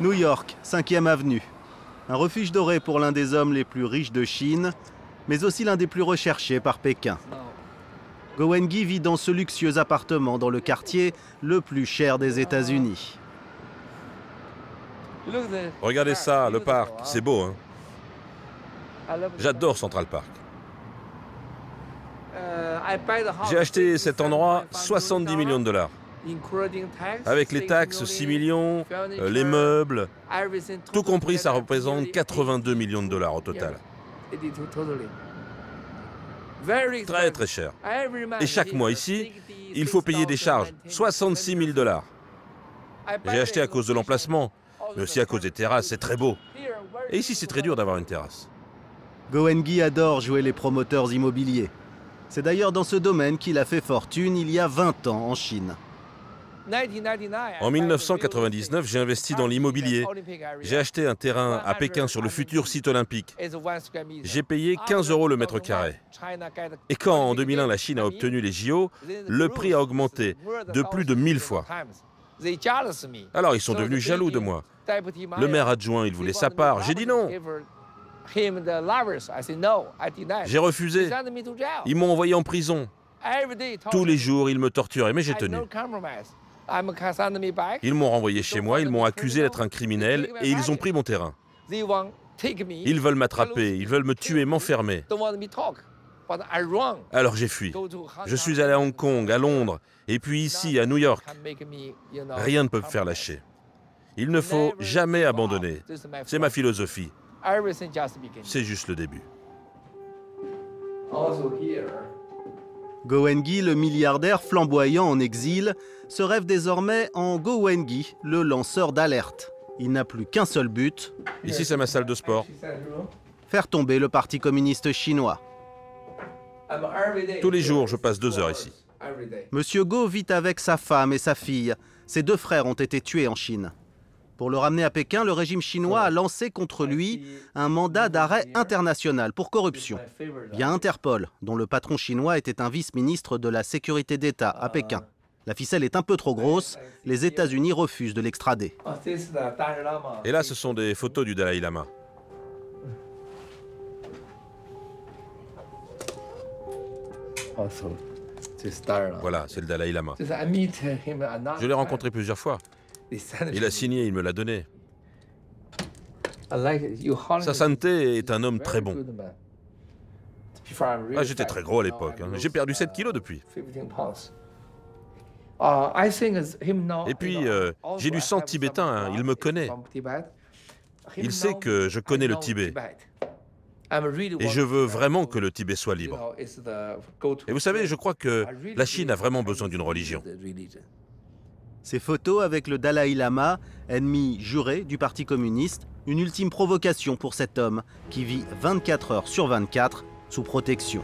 New York, 5e avenue. Un refuge doré pour l'un des hommes les plus riches de Chine, mais aussi l'un des plus recherchés par Pékin. Go Wengi vit dans ce luxueux appartement dans le quartier le plus cher des États-Unis. Regardez ça, le parc, c'est beau, hein? J'adore Central Park. J'ai acheté cet endroit 70 millions de dollars. Avec les taxes, 6 millions, les meubles, tout compris, ça représente 82 millions de dollars au total. Très très cher. Et chaque mois ici, il faut payer des charges, 66 000 dollars. J'ai acheté à cause de l'emplacement, mais aussi à cause des terrasses, c'est très beau. Et ici, c'est très dur d'avoir une terrasse. Go Wengi adore jouer les promoteurs immobiliers. C'est d'ailleurs dans ce domaine qu'il a fait fortune il y a 20 ans en Chine. En 1999, j'ai investi dans l'immobilier. J'ai acheté un terrain à Pékin sur le futur site olympique. J'ai payé 15 € le mètre carré. Et quand en 2001 la Chine a obtenu les JO, le prix a augmenté de plus de 1000 fois. Alors ils sont devenus jaloux de moi. Le maire adjoint, il voulait sa part. J'ai dit non. J'ai refusé. Ils m'ont envoyé en prison. Tous les jours, ils me torturaient, mais j'ai tenu. Ils m'ont renvoyé chez moi, ils m'ont accusé d'être un criminel et ils ont pris mon terrain. Ils veulent m'attraper, ils veulent me tuer, m'enfermer. Alors j'ai fui. Je suis allé à Hong Kong, à Londres, et puis ici, à New York. Rien ne peut me faire lâcher. Il ne faut jamais abandonner. C'est ma philosophie. C'est juste le début. Go Wengi, le milliardaire flamboyant en exil, se rêve désormais en Go Wengi, le lanceur d'alerte. Il n'a plus qu'un seul but. Ici, c'est ma salle de sport. Faire tomber le Parti communiste chinois. Tous les jours, je passe 2 heures ici. Monsieur Go vit avec sa femme et sa fille. Ses 2 frères ont été tués en Chine. Pour le ramener à Pékin, le régime chinois a lancé contre lui un mandat d'arrêt international pour corruption, via Interpol, dont le patron chinois était un vice-ministre de la sécurité d'État à Pékin. La ficelle est un peu trop grosse, les États-Unis refusent de l'extrader. Et là, ce sont des photos du Dalai Lama. Voilà, c'est le Dalai Lama. Je l'ai rencontré plusieurs fois. Il a signé, il me l'a donné. Sa sainteté est un homme très bon. Ah, j'étais très gros à l'époque. Hein. J'ai perdu 7 kilos depuis. Et puis, j'ai du sang tibétain, hein. Il me connaît. Il sait que je connais le Tibet. Et je veux vraiment que le Tibet soit libre. Et vous savez, je crois que la Chine a vraiment besoin d'une religion. Ces photos avec le Dalai Lama, ennemi juré du Parti communiste, une ultime provocation pour cet homme qui vit 24 heures sur 24 sous protection.